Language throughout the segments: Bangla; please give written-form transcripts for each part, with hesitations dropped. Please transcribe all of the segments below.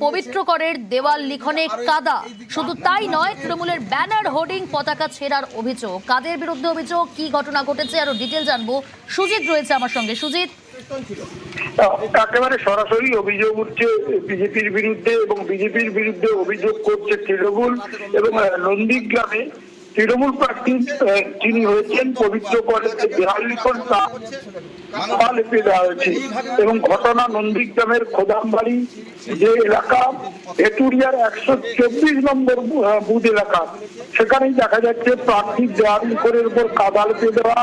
পবিত্রকরের দেওয়াল লিখনে কাদা। শুধু তাই নয়, তৃণমূলের ব্যানার হোর্ডিং পতাকা ছেঁড়ার অভিযোগ। কাদের বিরুদ্ধে অভিযোগ, কি ঘটনা ঘটেছে, আরো ডিটেল জানবো। সুজিত রয়েছে আমার সঙ্গে। সুজিত, একেবারে সরাসরি অভিযোগ উঠছে বিজেপির বিরুদ্ধে এবং বিজেপির বিরুদ্ধে অভিযোগ করছে তৃণমূল। এবং নন্দীগ্রামে তৃণমূল প্রার্থী যিনি হয়েছেন পবিত্রকরের দেওয়াল লিখন লেপে দেওয়া হয়েছে। এবং ঘটনা নন্দীগ্রামের খোদামবাড়ি যে এলাকা, ভেটুরিয়ার 124 নম্বর বুথ এলাকা, সেখানেই দেখা যাচ্ছে প্রার্থীর দেওয়াল লিখনের উপর কাদা লেপে দেওয়া,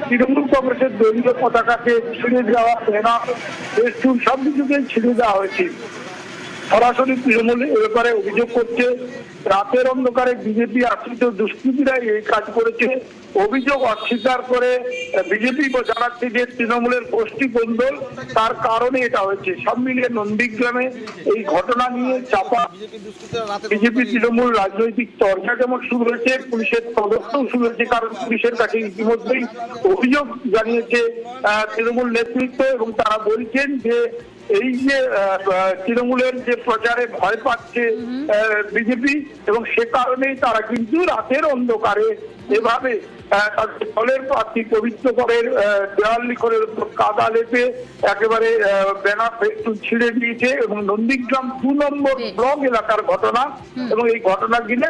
তৃণমূল কংগ্রেসের দলীয় পতাকাকে ছিঁড়ে দেওয়া, ব্যানার, ফেস্টুন সবকিছুকেই ছিঁড়ে দেওয়া হয়েছে। সরাসরি তৃণমূল এ ব্যাপারে অভিযোগ করছে রাতের অন্ধকারে বিজেপি আশ্রিত দুষ্কৃতীরা এই কাজ করেছে। অভিযোগ অস্বীকার করে বিজেপি জানাচ্ছে যে তৃণমূলের গোষ্ঠী কোন্দল, তার কারণে এটা হয়েছে। সব মিলিয়ে নন্দীগ্রামে এই ঘটনা নিয়ে চাপা বিজেপি তৃণমূল রাজনৈতিক চর্চা যেমন শুরু হয়েছে, পুলিশের তদন্তও শুরু হয়েছে। কারণ পুলিশের কাছে ইতিমধ্যেই অভিযোগ জানিয়েছে তৃণমূল নেতৃত্ব এবং তারা বলছেন যে এই যে তৃণমূলের যে প্রচারে ভয় পাচ্ছে বিজেপি, এবং সে কারণেই তারা কিন্তু রাতের অন্ধকারে এভাবে দলের প্রার্থী পবিত্রকরের দেওয়াল লিখনের উপর কাদা লেপে একেবারে ব্যানার ফেস্টুন ছিঁড়ে দিয়েছে। এবং নন্দীগ্রাম 2 নম্বর ব্লক এলাকার ঘটনা, এবং এই ঘটনা ঘিরে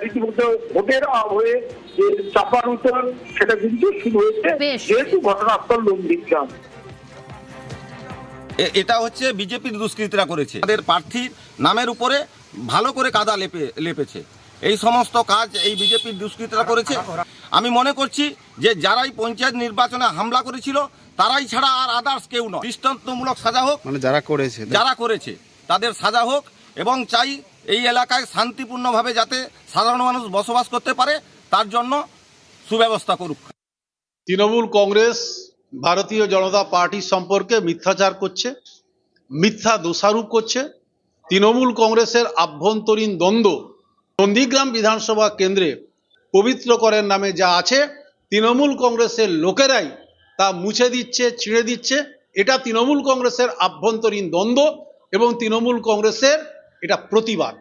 রীতিমতো ভোটের আবহে যে চাপার উত্তর সেটা কিন্তু শুরু হয়েছে, যেহেতু ঘটনাস্থল নন্দীগ্রাম। এটা হচ্ছে বিজেপির দুষ্কৃতীরা করেছে, তাদের প্রার্থীর নামের উপরে ভালো করে কাদা লেপেছে। এই সমস্ত কাজ এই বিজেপির দুষ্কৃতীরা করেছে। আমি মনে করছি যে যারাই পঞ্চায়েত নির্বাচনে হামলা করেছিল তারাই ছাড়া আর আদার্স কেউ নয়। দৃষ্টান্তমূলক সাজা হোক, মানে যারা করেছে তাদের সাজা হোক, এবং চাই এই এলাকায় শান্তিপূর্ণভাবে যাতে সাধারণ মানুষ বসবাস করতে পারে তার জন্য সুব্যবস্থা করুক। তৃণমূল কংগ্রেস ভারতীয় জনতা পার্টি সম্পর্কে মিথ্যাচার করছে, মিথ্যা দোষারোপ করছে। তৃণমূল কংগ্রেসের আভ্যন্তরীণ দ্বন্দ্ব নন্দীগ্রাম বিধানসভা কেন্দ্রে পবিত্রকরের নামে যা আছে, তৃণমূল কংগ্রেসের লোকেরাই তা মুছে দিচ্ছে, ছিঁড়ে দিচ্ছে। এটা তৃণমূল কংগ্রেসের আভ্যন্তরীণ দ্বন্দ্ব এবং তৃণমূল কংগ্রেসের এটা প্রতিবাদ।